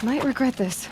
Might regret this.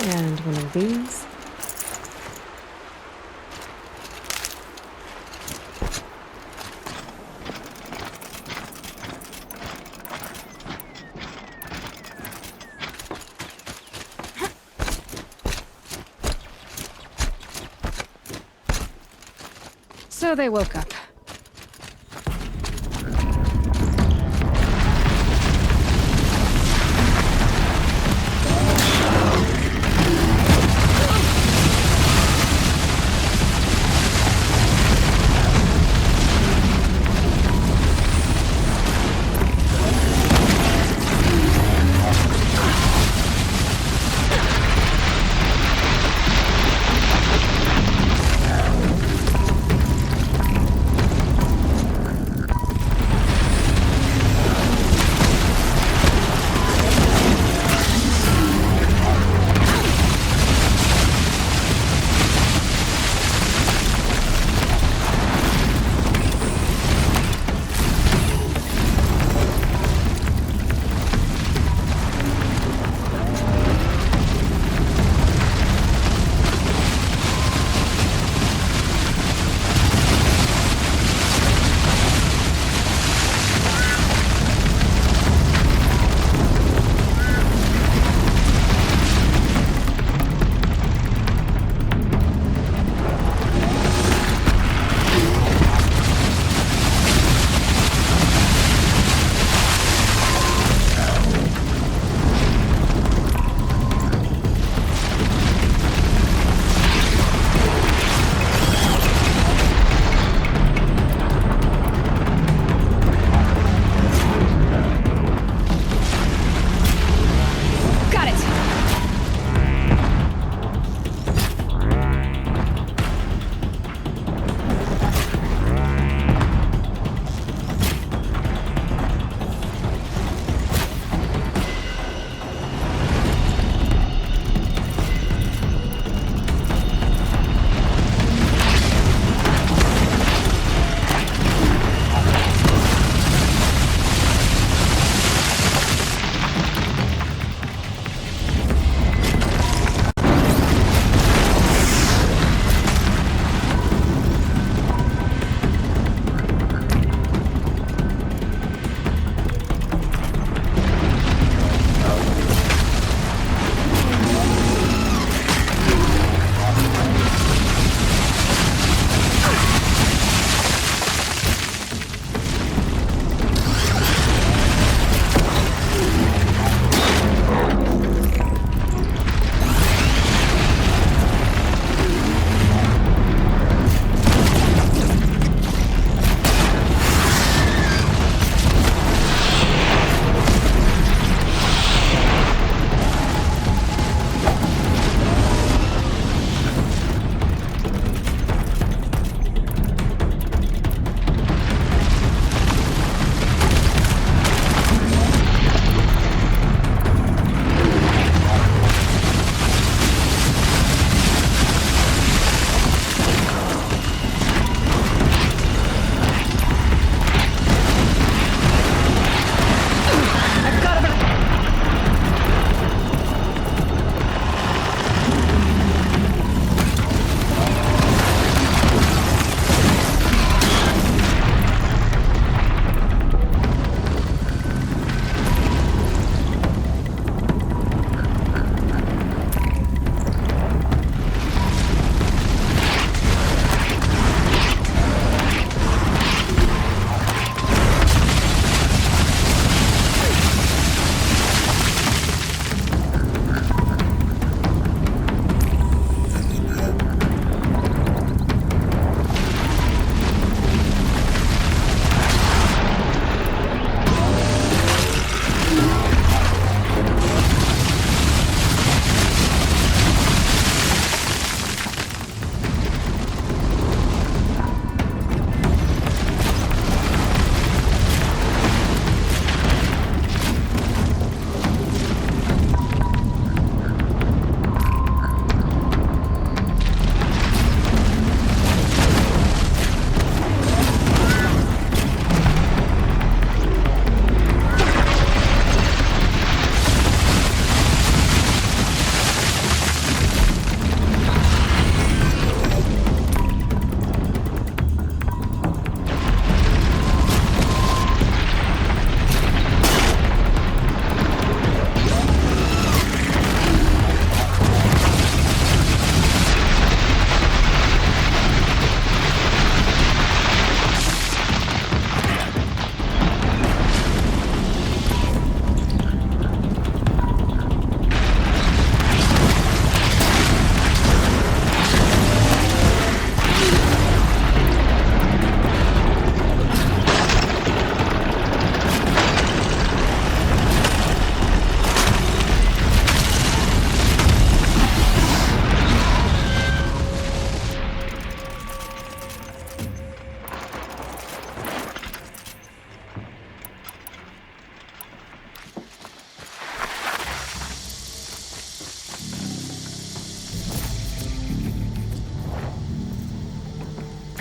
And one of these. So they woke up.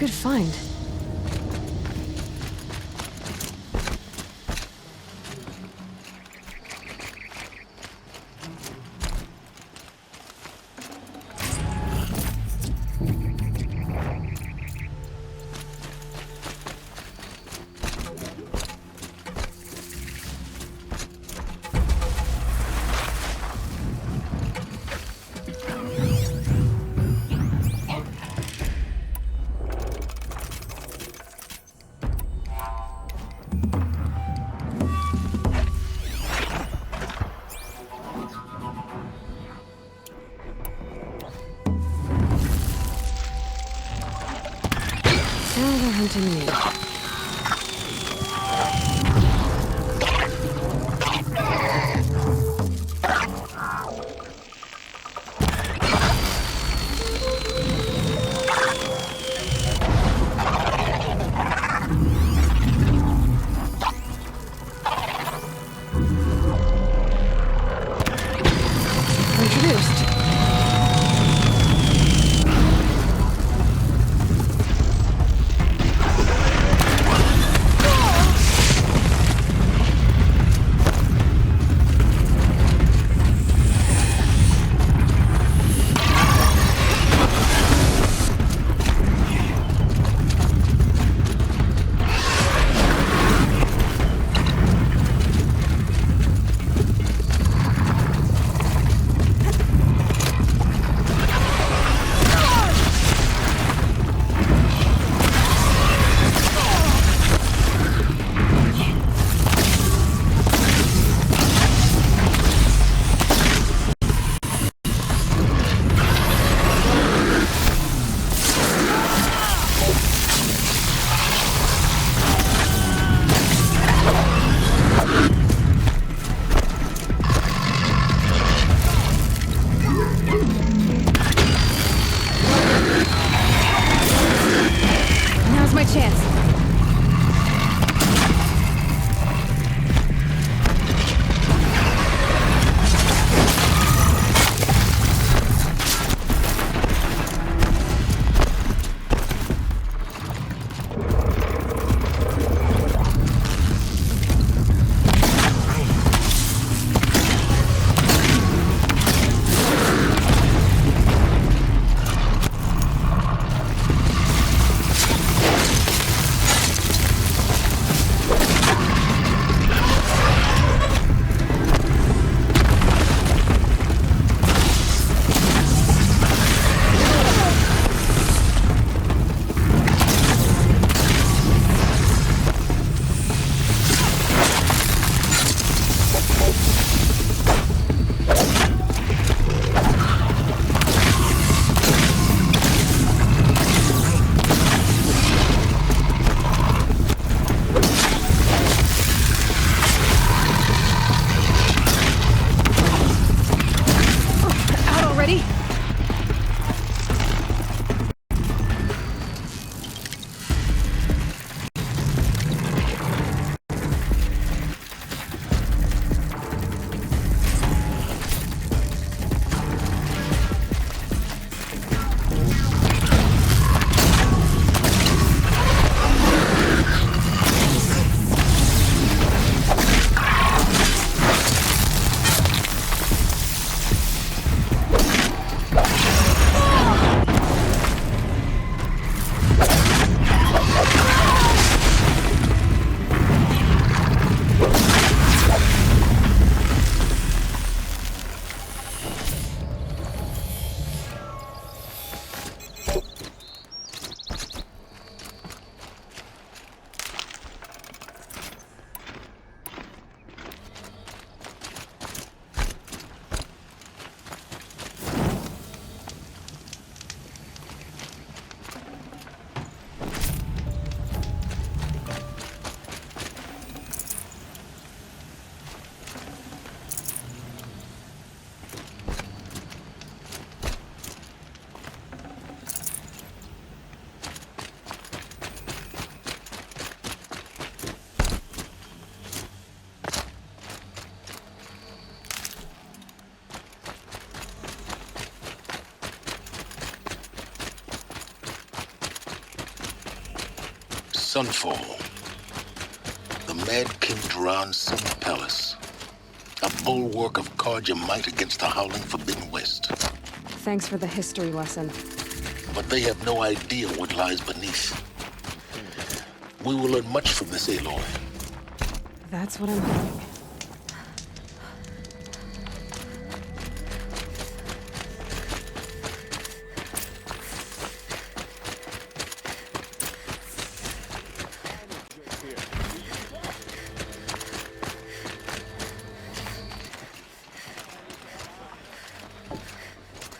Good find. Now they're hunting me. Introduced. Sunfall. The Mad King Duran's Summer Palace. A bulwark of Carja might against the howling Forbidden West. Thanks for the history lesson. But they have no idea what lies beneath. We will learn much from this Aloy. That's what I'm hoping.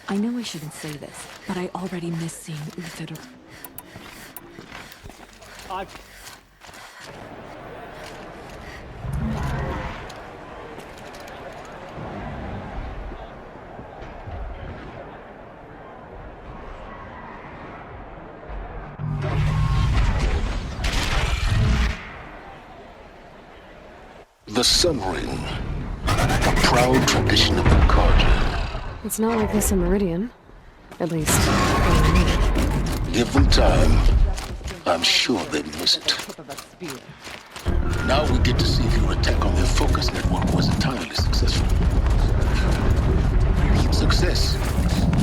I know I shouldn't say this, but I already miss seeing Uther. The Sun Ring. A proud tradition of the Carja. It's not like this in Meridian. At least, Give them time. I'm sure they'd miss it. Now we get to see if your attack on their focus network was entirely successful. Success.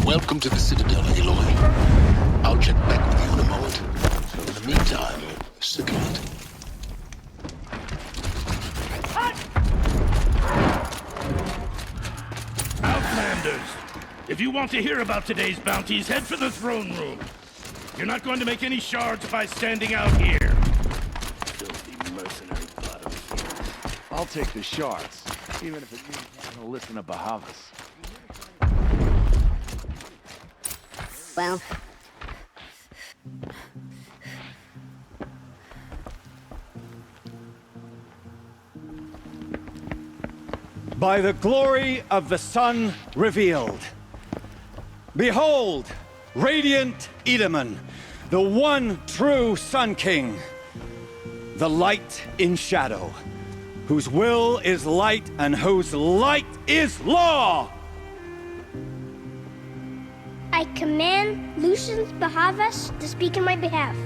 Welcome to the Citadel, Aloy. I'll check back with you in a moment. In the meantime, circulate. Outlanders! If you want to hear about today's bounties, head for the throne room. You're not going to make any shards by standing out here. Filthy mercenary bottom. I'll take the shards, even if it means having to listen to Bahavas. Well, by the glory of the sun revealed. Behold, radiant Edaman, the one true Sun King, the light in shadow, whose will is light and whose light is law! I command Lucius Bahavas to speak in my behalf.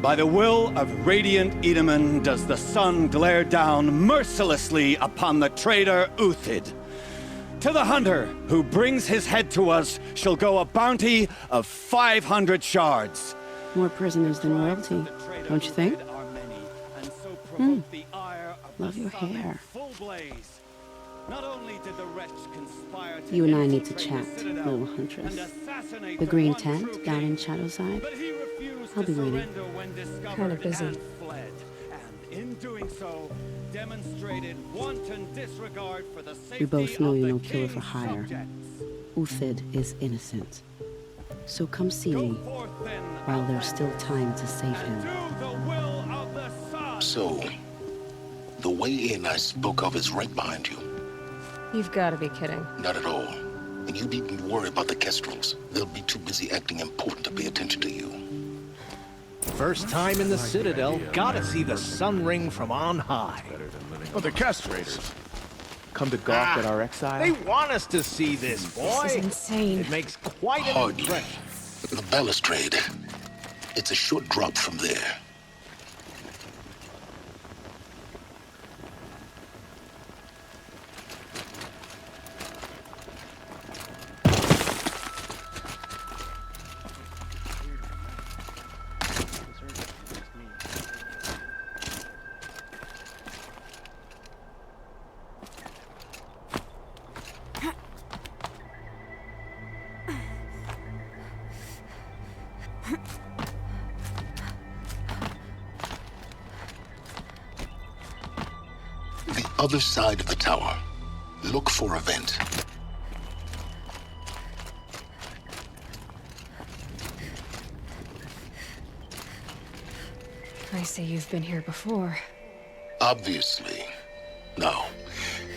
By the will of radiant Edaman does the sun glare down mercilessly upon the traitor Uthid. To the hunter who brings his head to us shall go a bounty of 500 shards. More prisoners than royalty, don't you think? Love your hair. You and I need to chat, little huntress. The green tent down in Shadowside. I'll be waiting. Kinda busy. We both know you're no killer for hire. Uthid is innocent. So come see me while there's still time to save him. So, the way in I spoke of is right behind you. You've got to be kidding. Not at all. And you needn't worry about the Kestrels. They'll be too busy acting important to pay attention to you. First time in the Citadel, gotta see the Sun Ring from on high. Oh, the castrators. Come to gawk at our exile? They want us to see this, boy. This is insane. It makes quite an Hardly. impression. The balustrade. It's a short drop from there. The other side of the tower. Look for a vent. I see you've been here before. Obviously. Now,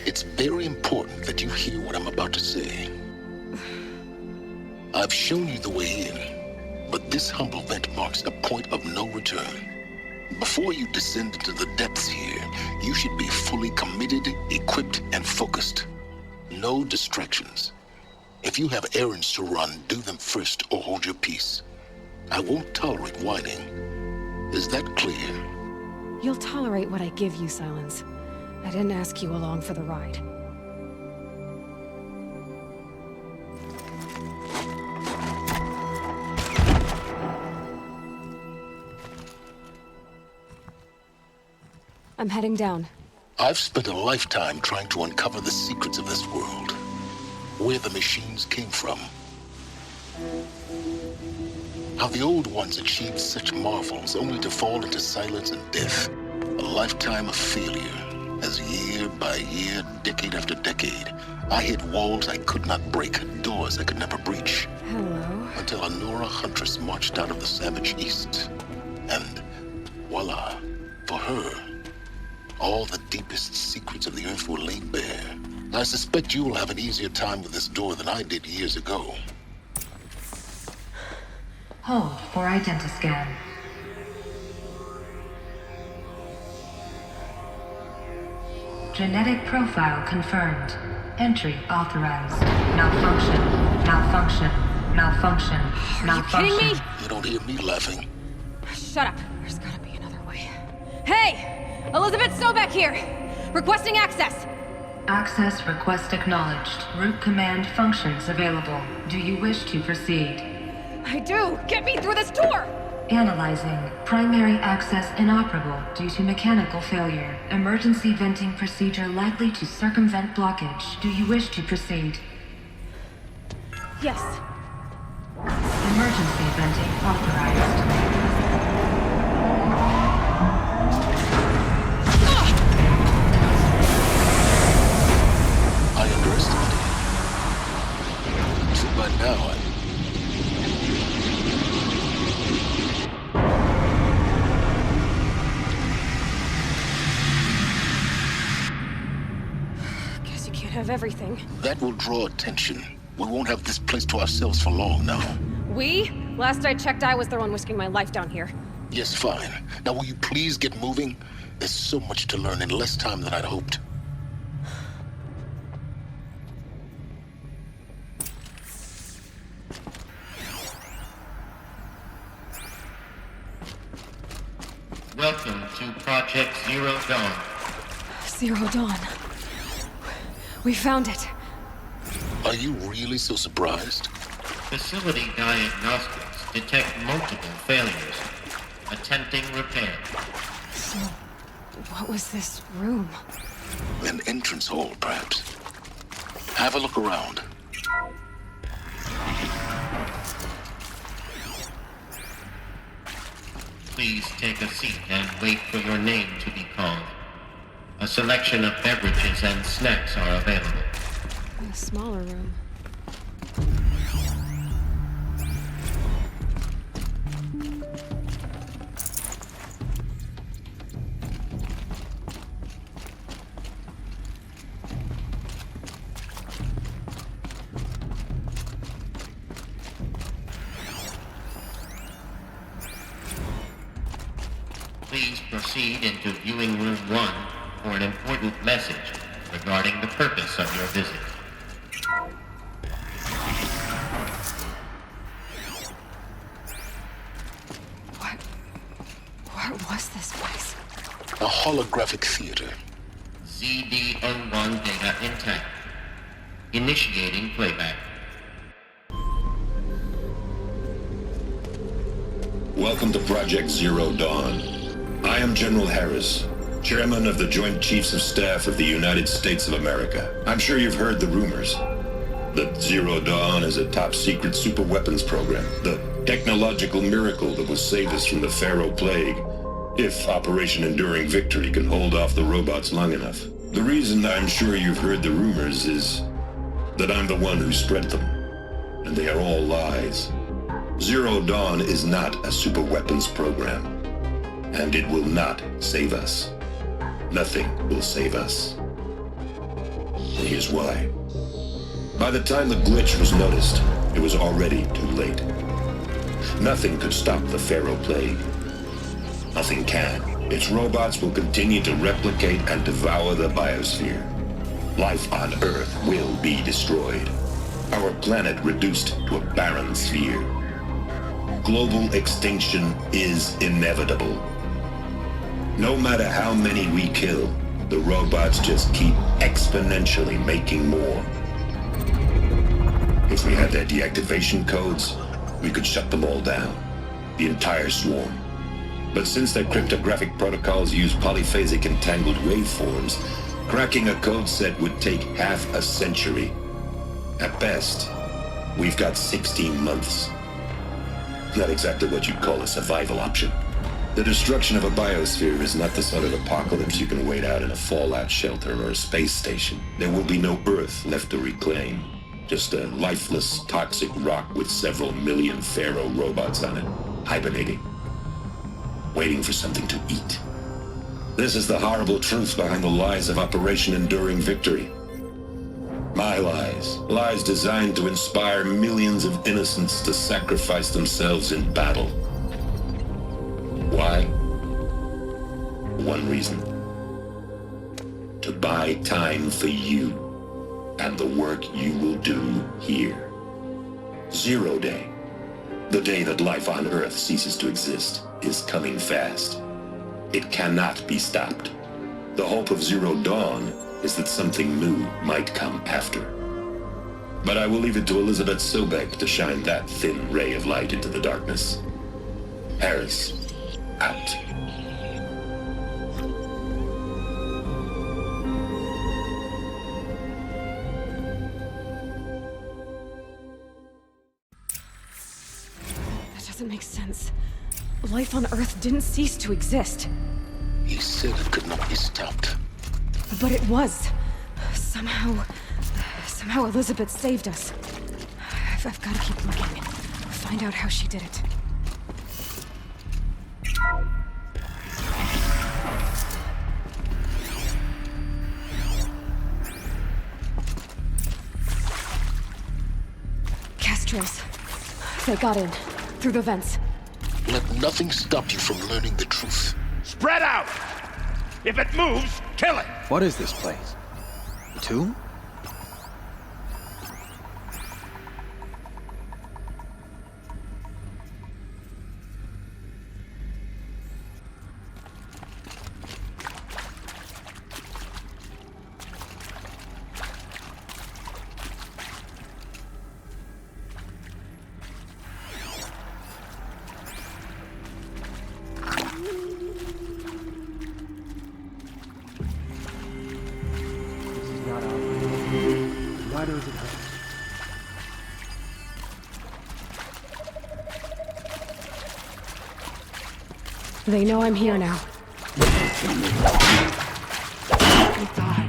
it's very important that you hear what I'm about to say. I've shown you the way in, but this humble vent marks a point of no return. Before you descend into the depths here, you should be fully committed, equipped, and focused. No distractions. If you have errands to run, do them first or hold your peace. I won't tolerate whining. Is that clear? You'll tolerate what I give you, Silence. I didn't ask you along for the ride. I'm heading down. I've spent a lifetime trying to uncover the secrets of this world. Where the machines came from. How the old ones achieved such marvels only to fall into silence and death. A lifetime of failure, as year by year, decade after decade, I hit walls I could not break, doors I could never breach. Hello. Until a Nora huntress marched out of the savage east. And voila, for her, all the deepest secrets of the earth were laid bare. I suspect you will have an easier time with this door than I did years ago. Hold for identiscan. Genetic profile confirmed. Entry authorized. Malfunction. Malfunction. Malfunction. Malfunction. Are you kidding me? You don't hear me laughing. Shut up. There's gotta be another way. Hey! Elizabeth Sobek here! Requesting access! Access request acknowledged. Root command functions available. Do you wish to proceed? I do! Get me through this door! Analyzing. Primary access inoperable due to mechanical failure. Emergency venting procedure likely to circumvent blockage. Do you wish to proceed? Yes. Emergency venting authorized. I underestimated you. So by now, Guess you can't have everything. that will draw attention. We won't have this place to ourselves for long now. We? Last I checked, I was the one risking my life down here. Yes, fine. Now will you please get moving? There's so much to learn in less time than I'd hoped. Welcome to Project Zero Dawn. Zero Dawn. We found it. Are you really so surprised? Facility diagnostics detect multiple failures. Attempting repair. So, what was this room? An entrance hall, perhaps. Have a look around. Please take a seat and wait for your name to be called. A selection of beverages and snacks are available. A smaller room. Please proceed into viewing room 1 for an important message regarding the purpose of your visit. What was this place? A holographic theater. ZD-01 data intact. Initiating playback. Welcome to Project Zero Dawn. I am General Harris, Chairman of the Joint Chiefs of Staff of the United States of America. I'm sure you've heard the rumors that Zero Dawn is a top-secret superweapons program, the technological miracle that will save us from the Pharaoh Plague, if Operation Enduring Victory can hold off the robots long enough. The reason I'm sure you've heard the rumors is that I'm the one who spread them, and they are all lies. Zero Dawn is not a superweapons program, and it will not save us. Nothing will save us. And here's why. By the time the glitch was noticed, it was already too late. Nothing could stop the Pharaoh Plague. Nothing can. Its robots will continue to replicate and devour the biosphere. Life on Earth will be destroyed. Our planet reduced to a barren sphere. global extinction is inevitable. No matter how many we kill, the robots just keep exponentially making more. If we had their deactivation codes, we could shut them all down. The entire swarm. But since their cryptographic protocols use polyphasic entangled waveforms, cracking a code set would take half a century. At best, we've got 16 months. Not exactly what you'd call a survival option. The destruction of a biosphere is not the sort of apocalypse you can wait out in a fallout shelter or a space station. There will be no Earth left to reclaim. Just a lifeless, toxic rock with several million Pharaoh robots on it, hibernating, waiting for something to eat. This is the horrible truth behind the lies of Operation Enduring Victory. My lies. Lies designed to inspire millions of innocents to sacrifice themselves in battle. Why? One reason. To buy time for you and the work you will do here. 0 Day, the day that life on Earth ceases to exist, is coming fast. It cannot be stopped. The hope of Zero Dawn is that something new might come after. But I will leave it to Elizabeth Sobek to shine that thin ray of light into the darkness. Harris, out. That doesn't make sense. Life on Earth didn't cease to exist. He said it could not be stopped. But it was. Somehow Elizabeth saved us. I've got to keep looking. Find out how she did it. Castros. They got in. Through the vents. Let nothing stop you from learning the truth. Spread out! If it moves, kill it! What is this place? A tomb? They know I'm here now. Thank God.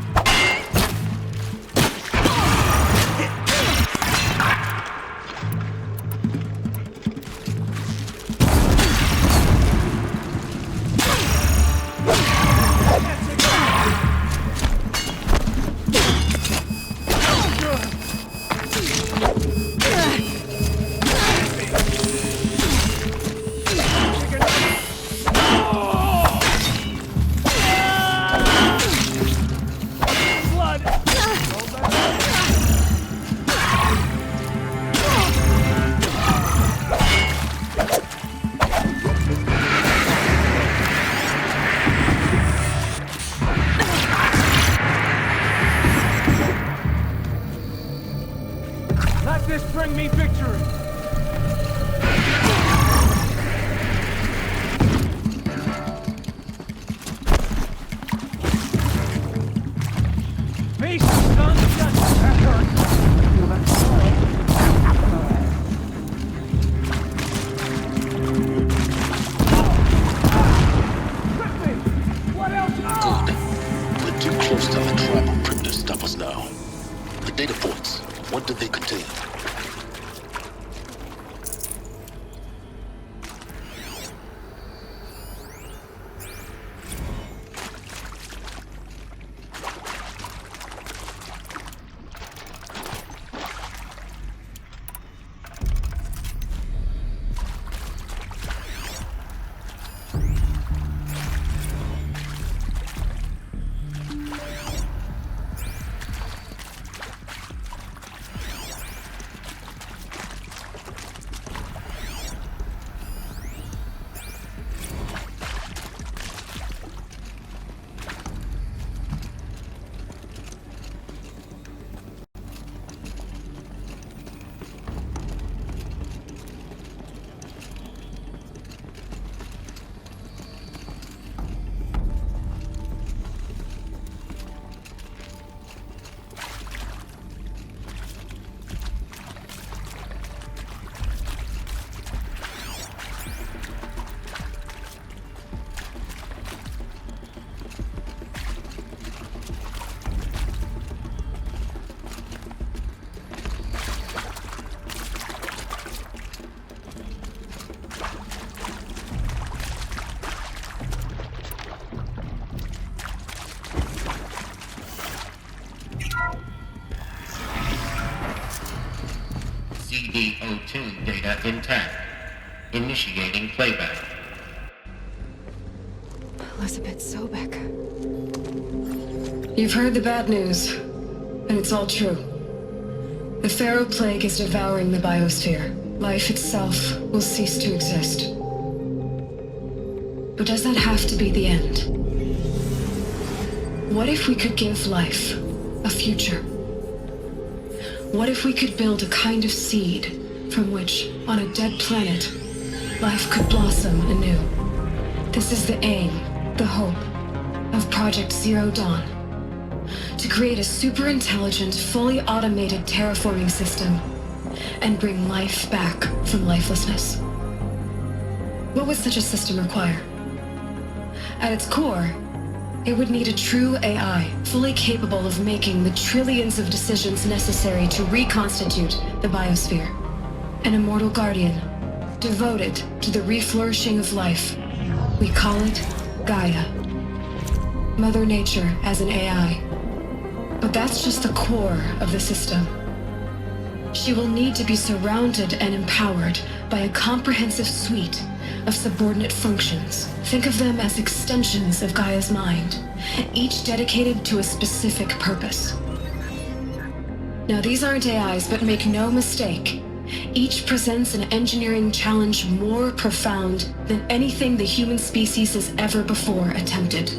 CO2 data intact. Initiating playback. Elizabeth Sobek. You've heard the bad news, and it's all true. The Pharaoh Plague is devouring the biosphere. Life itself will cease to exist. But does that have to be the end? What if we could give life a future? What if we could build a kind of seed from which, on a dead planet, life could blossom anew? This is the aim, the hope, of Project Zero Dawn. To create a super-intelligent, fully automated terraforming system and bring life back from lifelessness. What would such a system require? At its core, it would need a true AI, fully capable of making the trillions of decisions necessary to reconstitute the biosphere. An immortal guardian, devoted to the reflourishing of life. We call it Gaia. Mother Nature as an AI. But that's just the core of the system. She will need to be surrounded and empowered by a comprehensive suite of subordinate functions. Think of them as extensions of Gaia's mind, each dedicated to a specific purpose. Now, these aren't AIs, but make no mistake, each presents an engineering challenge more profound than anything the human species has ever before attempted.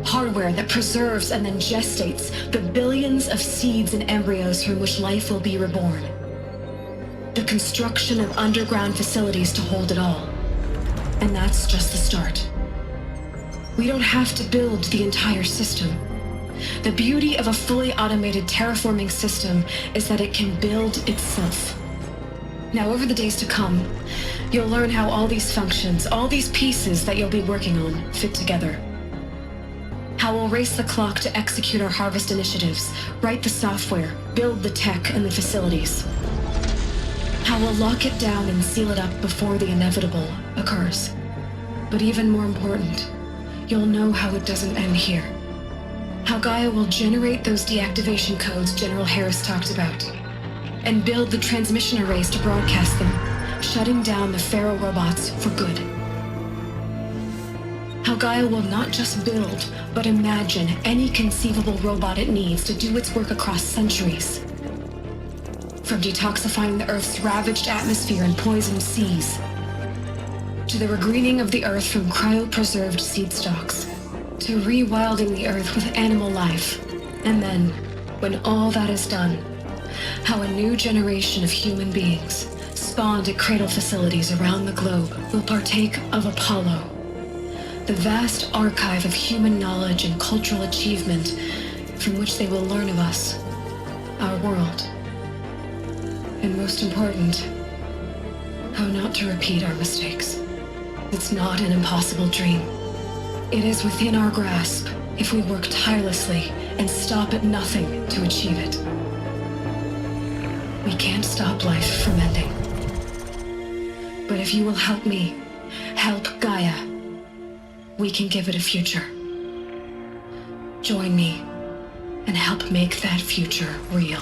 Hardware that preserves and then gestates the billions of seeds and embryos from which life will be reborn. The construction of underground facilities to hold it all. And that's just the start. We don't have to build the entire system. The beauty of a fully automated terraforming system is that it can build itself. Now, over the days to come, you'll learn how all these functions, all these pieces that you'll be working on, fit together. How we'll race the clock to execute our harvest initiatives, write the software, build the tech and the facilities. How we'll lock it down and seal it up before the inevitable occurs. But even more important, you'll know how it doesn't end here. How Gaia will generate those deactivation codes General Harris talked about, and build the transmission arrays to broadcast them, shutting down the Pharaoh robots for good. How Gaia will not just build, but imagine any conceivable robot it needs to do its work across centuries. From detoxifying the Earth's ravaged atmosphere and poisoned seas, to the regreening of the Earth from cryopreserved seed stalks, to rewilding the Earth with animal life. And then, when all that is done, how a new generation of human beings, spawned at cradle facilities around the globe, will partake of Apollo, the vast archive of human knowledge and cultural achievement from which they will learn of us, our world. And most important, how not to repeat our mistakes. It's not an impossible dream. It is within our grasp if we work tirelessly and stop at nothing to achieve it. We can't stop life from ending. But if you will help me, help Gaia, we can give it a future. Join me and help make that future real.